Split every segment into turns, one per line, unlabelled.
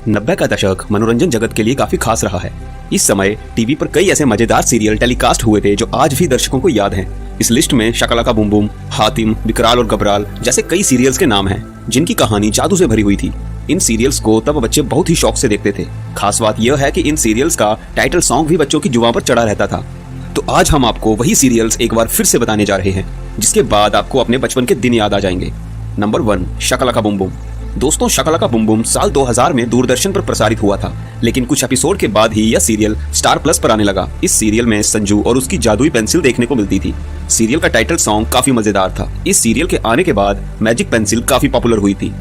90 का दशक मनोरंजन जगत के लिए काफी खास रहा है। इस समय टीवी पर कई ऐसे मजेदार सीरियल टेलीकास्ट हुए थे जो आज भी दर्शकों को याद हैं। इस लिस्ट में शकला का बूम बूम, हातिम, विकराल और घबराल जैसे कई सीरियल्स के नाम हैं जिनकी कहानी जादू से भरी हुई थी। इन सीरियल्स को तब बच्चे बहुत ही शौक से देखते थे। खास बात यह है कि इन सीरियल्स का टाइटल सॉन्ग भी बच्चों की जुबान पर चढ़ा रहता था। तो आज हम आपको वही सीरियल्स एक बार फिर से बताने जा रहे हैं जिसके बाद आपको अपने बचपन के दिन याद आ जाएंगे। नंबर 1, शकला का बूम बूम। दोस्तों, शकला का बूम बूम साल 2000 में दूरदर्शन पर प्रसारित हुआ था, लेकिन कुछ एपिसोड के बाद ही यह सीरियल स्टार प्लस पर आने लगा। इस सीरियल में संजू और उसकी जादुई पेंसिल देखने को मिलती थी। सीरियल का टाइटल सॉन्ग काफी मजेदार था। इस सीरियल के आने के बाद मैजिक पेंसिल काफी पॉपुलर हुई थी।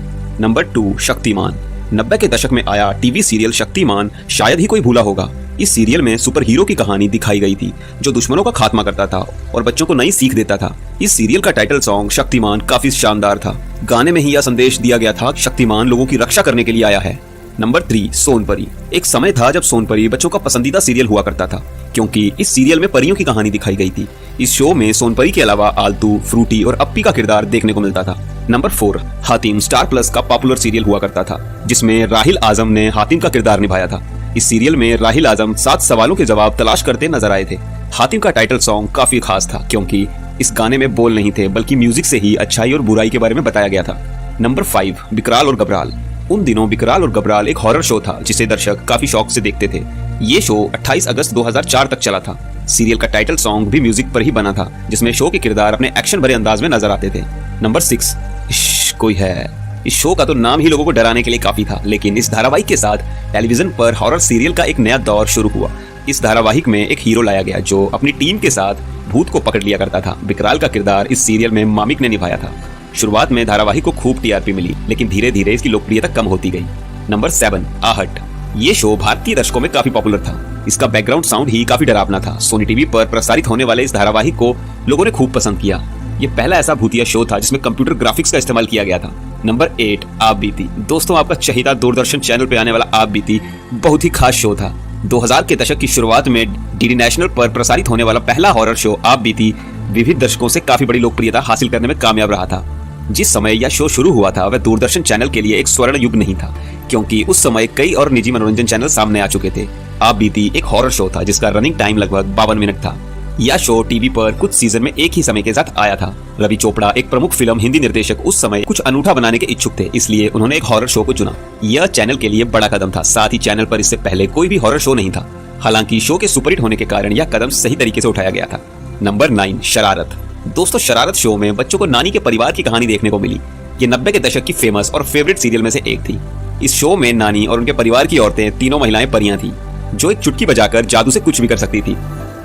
नंबर 2, शक्तिमान। 90 के दशक में आया टीवी सीरियल शक्तिमान शायद ही कोई भूला होगा। इस सीरियल में सुपर हीरो की कहानी दिखाई गई थी जो दुश्मनों का खात्मा करता था और बच्चों को नई सीख देता था। इस सीरियल का टाइटल सॉन्ग शक्तिमान काफी शानदार था। गाने में ही यह संदेश दिया गया था शक्तिमान लोगों की रक्षा करने के लिए आया है। नंबर 3, सोनपरी। एक समय था जब सोनपरी बच्चों का पसंदीदा सीरियल हुआ करता था क्योंकि इस सीरियल में परियों की कहानी दिखाई गई थी। इस शो में सोनपरी के अलावा आलतू, फ्रूटी और अप्पी का किरदार देखने को मिलता था। नंबर 4, हातिम स्टार प्लस का पॉपुलर सीरियल हुआ करता था जिसमें राहिल आजम ने हातिम का किरदार निभाया था। इस सीरियल में राहिल आजम 7 सवालों के जवाब तलाश करते नजर आए थे। हातिम का टाइटल सॉन्ग काफी खास था क्योंकि इस गाने में बोल नहीं थे बल्कि म्यूजिक से ही अच्छाई और बुराई के बारे में बताया गया था। नंबर 5, विकराल और घबराल। उन दिनों विकराल और घबराल एक हॉरर शो था जिसे दर्शक काफी शौक से देखते थे। ये शो 28 अगस्त 2004 तक चला था। सीरियल का टाइटल सॉन्ग भी म्यूजिक पर ही बना था जिसमें शो के किरदार अपने एक्शन भरे अंदाज में नजर आते थे। नंबर 6, कोई है। इस शो का तो नाम ही लोगों को डराने के लिए काफी था, लेकिन इस धारावाहिक के साथ टेलीविजन पर हॉरर सीरियल का एक नया दौर शुरू हुआ। इस धारावाहिक में एक हीरो लाया गया जो अपनी टीम के साथ भूत को पकड़ लिया करता था। विकराल का किरदार इस सीरियल में मामिक ने निभाया था। शुरुआत में धारावाहिक को खूब टीआरपी मिली, लेकिन धीरे धीरे इसकी लोकप्रियता कम होती गई। नंबर 7, आहट। ये शो भारतीय दर्शकों में काफी पॉपुलर था। इसका बैकग्राउंड साउंड ही काफी डरावना था। सोनी टीवी पर प्रसारित होने वाले इस धारावाहिक को लोगों ने खूब पसंद किया। ये पहला ऐसा भूतिया शो था जिसमें कंप्यूटर ग्राफिक्स का इस्तेमाल किया गया था। नंबर 8, आप बीती। दोस्तों, आपका चहीता दूरदर्शन चैनल पे आने वाला आप बीती बहुत ही खास शो था। 2000 के दशक की शुरुआत में डीडी नेशनल पर प्रसारित होने वाला पहला हॉरर शो आप बीती विविध दर्शकों से काफी बड़ी लोकप्रियता हासिल करने में कामयाब रहा था। जिस समय यह शो शुरू हुआ था वह दूरदर्शन चैनल के लिए एक स्वर्ण युग नहीं था क्योंकि उस समय कई और निजी मनोरंजन चैनल सामने आ चुके थे। आप बीती एक हॉरर शो था जिसका रनिंग टाइम लगभग 52 मिनट था। यह शो टीवी पर कुछ सीजन में एक ही समय के साथ आया था। रवि चोपड़ा, एक प्रमुख फिल्म हिंदी निर्देशक, उस समय कुछ अनूठा बनाने के इच्छुक थे, इसलिए उन्होंने एक हॉरर शो को चुना। यह चैनल के लिए बड़ा कदम था। साथ ही चैनल पर इससे पहले कोई भी हॉरर शो नहीं था। हालांकि शो के सुपरहिट होने के कारण यह कदम सही तरीके से उठाया गया था। नंबर 9, शरारत। दोस्तों, शरारत शो में बच्चों को नानी के परिवार की कहानी देखने को मिली। ये 90 के दशक की फेमस और फेवरेट सीरियल में से एक थी। इस शो में नानी और उनके परिवार की औरतें तीनों महिलाएं परियां थी जो एक चुटकी बजाकर जादू से कुछ भी कर सकती थी।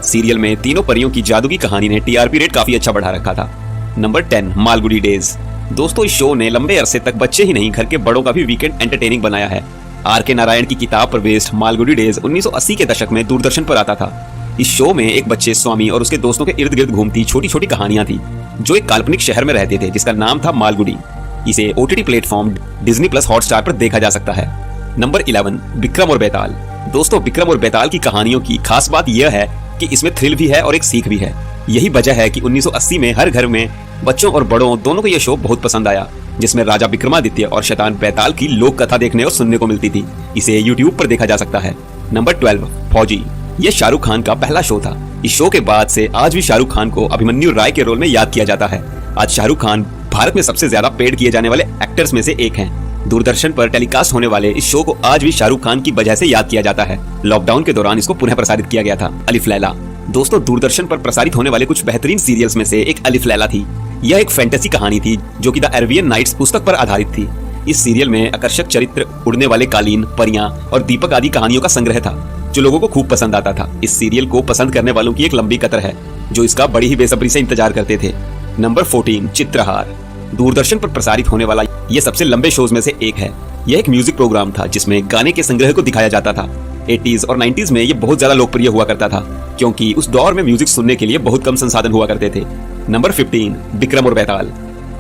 सीरियल में तीनों परियों की जादू की कहानी ने टीआरपी रेट काफी अच्छा बढ़ा रखा था। Number 10, Malgudi days. दोस्तों, इस शो ने लंबे अरसे तक बच्चे ही नहीं घर के बड़ों का भी वीकेंड एंटरटेनिंग बनाया है। आर.के. नारायण की किताब पर बेस्ड मालगुडी डेज 1980 के दशक में दूरदर्शन पर आता था। इस शो में एक बच्चे स्वामी और उसके दोस्तों के इर्द गिर्द घूमती छोटी छोटी कहानियां थी जो एक काल्पनिक शहर में रहते थे जिसका नाम था मालगुडी। इसे OTT platform Disney plus Hotstar पर देखा जा सकता है। नंबर 11, विक्रम और बेताल। दोस्तों, विक्रम और बेताल की कहानियों की खास बात यह है कि इसमें थ्रिल भी है और एक सीख भी है। यही वजह है कि 1980 में हर घर में बच्चों और बड़ों दोनों को यह शो बहुत पसंद आया, जिसमें राजा विक्रमादित्य और शैतान बेताल की लोक कथा देखने और सुनने को मिलती थी। इसे यूट्यूब पर देखा जा सकता है। नंबर 12, फौजी। यह शाहरुख खान का पहला शो था। इस शो के बाद से आज भी शाहरुख खान को अभिमन्यु राय के रोल में याद किया जाता है। आज शाहरुख खान भारत में सबसे ज्यादा पेड किए जाने वाले एक्टर्स में से एक हैं। दूरदर्शन पर टेलीकास्ट होने वाले इस शो को आज भी शाहरुख खान की वजह से याद किया जाता है। लॉकडाउन के दौरान इसको पुनः प्रसारित किया गया था। अलिफ लैला। दोस्तों, दूरदर्शन पर प्रसारित होने वाले कुछ बेहतरीन सीरियल्स में से एक अलिफ लैला थी। यह एक फैंटेसी कहानी थी जो कि द अरेबियन नाइट्स पुस्तक पर आधारित थी। इस सीरियल में आकर्षक चरित्र, उड़ने वाले कालीन, परियां और दीपक आदि कहानियों का संग्रह था जो लोगों को खूब पसंद आता था। इस सीरियल को पसंद करने वालों की एक लंबी कतार है जो इसका बड़ी ही बेसब्री से इंतजार करते थे। नंबर 14, चित्रहार। दूरदर्शन पर प्रसारित होने वाला यह सबसे लंबे शोज में से एक है। यह एक म्यूजिक प्रोग्राम था जिसमें गाने के संग्रह को दिखाया जाता था। 80s और 90s में यह बहुत ज्यादा लोकप्रिय हुआ करता था क्योंकि उस दौर में म्यूजिक सुनने के लिए बहुत कम संसाधन हुआ करते थे। नंबर 15, विक्रम और बेताल।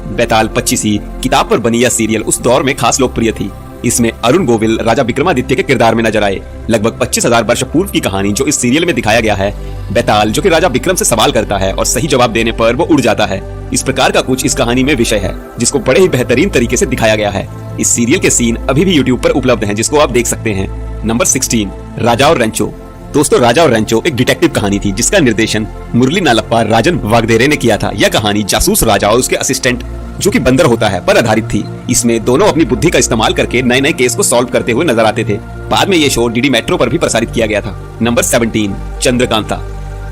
बेताल 25 किताब पर बनी यह सीरियल उस दौर में खास लोकप्रिय थी। इसमें अरुण गोविल राजा विक्रमादित्य के किरदार में नजर आए। लगभग 25,000 वर्ष पूर्व की कहानी जो इस सीरियल में दिखाया गया है। बेताल जो कि राजा विक्रम से सवाल करता है और सही जवाब देने पर वो उड़ जाता है। इस प्रकार का कुछ इस कहानी में विषय है जिसको बड़े ही बेहतरीन तरीके से दिखाया गया है। इस सीरियल के सीन अभी भी यूट्यूब पर उपलब्ध हैं, जिसको आप देख सकते हैं। नंबर 16, राजा और रेंचो। दोस्तों, राजा और रेंचो एक डिटेक्टिव कहानी थी जिसका निर्देशन मुरली नालप्पा राजन वागदेरे ने किया था। यह कहानी जासूस राजा और उसके असिस्टेंट जो कि बंदर होता है पर आधारित थी। इसमें दोनों अपनी बुद्धि का इस्तेमाल करके नए नए केस को सॉल्व करते हुए नजर आते थे। बाद में ये शो डीडी मेट्रो पर भी प्रसारित किया गया था। नंबर 17, चंद्रकांता।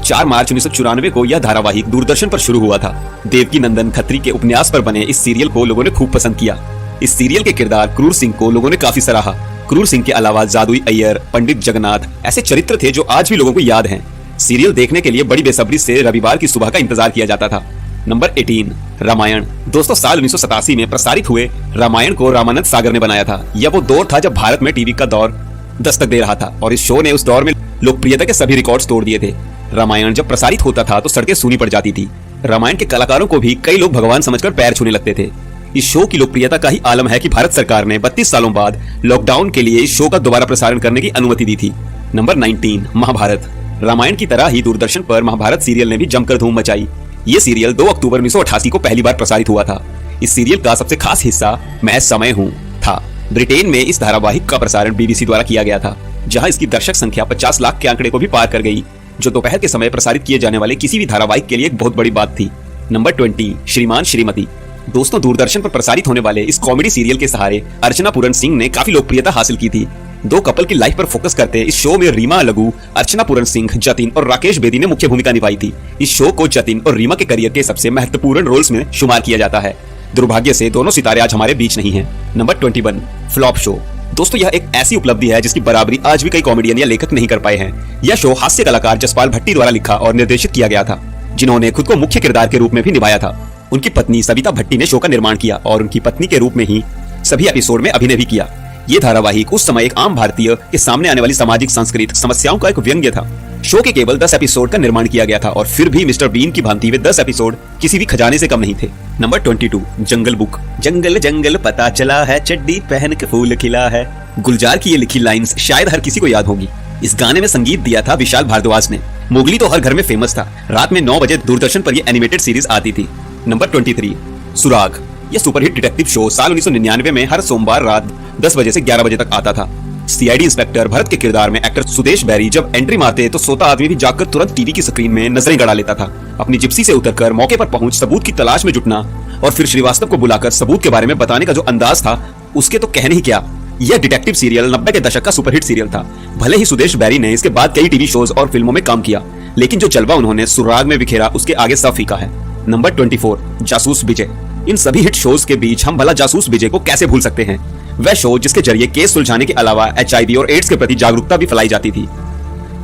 4 मार्च 1994 को यह धारावाहिक दूरदर्शन पर शुरू हुआ था। देवकी नंदन खत्री के उपन्यास पर बने इस सीरियल को लोगों ने खूब पसंद किया। इस सीरियल के किरदार क्रूर सिंह को लोगों ने काफी सराहा। क्रूर सिंह के अलावा जादुई अय्यर, पंडित जगन्नाथ ऐसे चरित्र थे जो आज भी लोगों को याद हैं। सीरियल देखने के लिए बड़ी बेसब्री से रविवार की सुबह का इंतजार किया जाता था। नंबर 18, रामायण। दोस्तों, साल 1987 में प्रसारित हुए रामायण को रामानंद सागर ने बनाया था। यह वो दौर था जब भारत में टीवी का दौर दस्तक दे रहा था और इस शो ने उस दौर में लोकप्रियता के सभी रिकॉर्ड्स तोड़ दिए थे। रामायण जब प्रसारित होता था तो सड़कें सूनी पड़ जाती थी। रामायण के कलाकारों को भी कई लोग भगवान समझकर पैर छूने लगते थे। इस शो की लोकप्रियता का ही आलम है कि भारत सरकार ने 32 सालों बाद लॉकडाउन के लिए इस शो का दोबारा प्रसारण करने की अनुमति दी थी। नंबर 19, महाभारत। रामायण की तरह ही दूरदर्शन पर महाभारत सीरियल ने भी जमकर धूम मचाई। ये सीरियल 2 अक्टूबर 1988 को पहली बार प्रसारित हुआ था। इस सीरियल का सबसे खास हिस्सा मैं समय हूँ था। ब्रिटेन में इस धारावाहिक का प्रसारण BBC द्वारा किया गया था, जहां इसकी दर्शक संख्या 50 लाख के आंकड़े को भी पार कर गई, जो दोपहर के समय प्रसारित किए जाने वाले किसी भी धारावाहिक के लिए एक बहुत बड़ी बात थी। नंबर 20, श्रीमान श्रीमती। दोस्तों, दूरदर्शन पर प्रसारित होने वाले इस कॉमेडी सीरियल के सहारे अर्चना पूरन सिंह ने काफी लोकप्रियता हासिल की थी। 2 कपल की लाइफ पर फोकस करते इस शो में रीमा लगू, अर्चना पूरन सिंह, जतिन और राकेश बेदी ने मुख्य भूमिका निभाई थी। इस शो को जतिन और रीमा के करियर के सबसे महत्वपूर्ण रोल्स में शुमार किया जाता है। दुर्भाग्य से दोनों सितारे आज हमारे बीच नहीं हैं। Number 21, flop show. दोस्तों, यह एक ऐसी उपलब्धि है जिसकी बराबरी आज भी कई कॉमेडियन या लेखक नहीं कर पाए हैं। यह शो हास्य कलाकार जसपाल भट्टी द्वारा लिखा और निर्देशित किया गया था, जिन्होंने खुद को मुख्य किरदार के रूप में भी निभाया था। उनकी पत्नी सविता भट्टी ने शो का निर्माण किया और उनकी पत्नी के रूप में ही सभी एपिसोड में अभिनय भी किया। ये धारावाहिक उस समय एक आम भारतीय के सामने आने वाली सामाजिक सांस्कृतिक समस्याओं का एक व्यंग्य था। शो के केवल 10 एपिसोड का निर्माण किया गया था और फिर भी मिस्टर बीन की भांति वे 10 एपिसोड किसी भी खजाने से कम नहीं थे। नंबर 22, जंगल बुक। जंगल जंगल पता चला है, चड्डी पहन के फूल खिला है। गुलजार की ये लिखी लाइंस शायद हर किसी को याद होगी। इस गाने में संगीत दिया था विशाल भारद्वाज ने। मोगली तो हर घर में फेमस था। रात में 9 बजे दूरदर्शन पर यह एनिमेटेड सीरीज आती थी। नंबर 23, सुराग। यह सुपरहिट डिटेक्टिव शो साल 1999 में हर सोमवार रात 10 बजे से 11 बजे तक आता था। सीआईडी इंस्पेक्टर भरत के किरदार में एक्टर सुदेश बैरी जब एंट्री मारते तो सोता आदमी भी जाकर तुरंत टीवी की स्क्रीन में नजरें गड़ा लेता था। अपनी जिप्सी से उतरकर मौके पर पहुंच सबूत की तलाश में जुटना और फिर श्रीवास्तव को बुलाकर सबूत के बारे में बताने का जो अंदाज था, उसके तो कहने ही क्या। यह डिटेक्टिव सीरियल 90 के दशक का सुपरहिट सीरियल था। भले ही सुदेश बैरी ने इसके बाद कई टीवी शोज और फिल्मों में काम किया, लेकिन जो जलवा उन्होंने सुराग में बिखेरा उसके आगे सब फीका है। नंबर 24, जासूस विजय। इन सभी हिट शोज के बीच हम भला जासूस विजय को कैसे भूल सकते हैं। वह शो जिसके जरिए केस सुलझाने के अलावा HIV और एड्स के प्रति जागरूकता भी फैलाई जाती थी।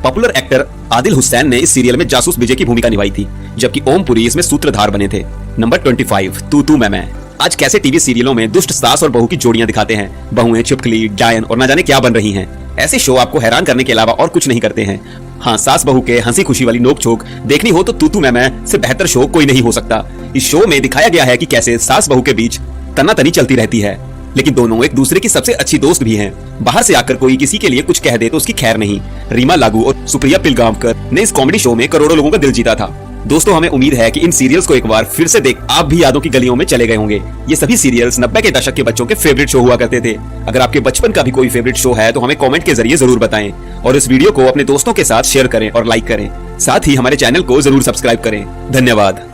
पॉपुलर एक्टर आदिल हुसैन ने इस सीरियल में जासूस विजय की भूमिका निभाई थी, जबकि ओम पुरी इसमें सूत्रधार बने थे। नंबर 25, तू तू मैं। आज कैसे टीवी सीरियलों में दुष्ट सास और बहू की जोड़ियां दिखाते हैं। बहुएं छिपकली, डायन और न जाने क्या बन रही हैं। ऐसे शो आपको हैरान करने के अलावा और कुछ नहीं करते हैं। हाँ, सास बहू के हंसी खुशी वाली नोक झोंक देखनी हो तो तू तू मैं से बेहतर शो कोई नहीं हो सकता। इस शो में दिखाया गया है कि कैसे सास बहू के बीच तनातनी चलती रहती है, लेकिन दोनों एक दूसरे की सबसे अच्छी दोस्त भी हैं। बाहर से आकर कोई किसी के लिए कुछ कह दे तो उसकी खैर नहीं। रीमा लागू और सुप्रिया पिलगांवकर ने इस कॉमेडी शो में करोड़ों लोगों का दिल जीता था। दोस्तों, हमें उम्मीद है कि इन सीरियल्स को एक बार फिर से देख आप भी यादों की गलियों में चले गए होंगे। ये सभी सीरियल्स 90 के दशक के बच्चों के फेवरेट शो हुआ करते थे। अगर आपके बचपन का भी कोई फेवरेट शो है तो हमें कमेंट के जरिए जरूर बताएं और इस वीडियो को अपने दोस्तों के साथ शेयर करें और लाइक करें। साथ ही हमारे चैनल को जरूर सब्सक्राइब करें। धन्यवाद।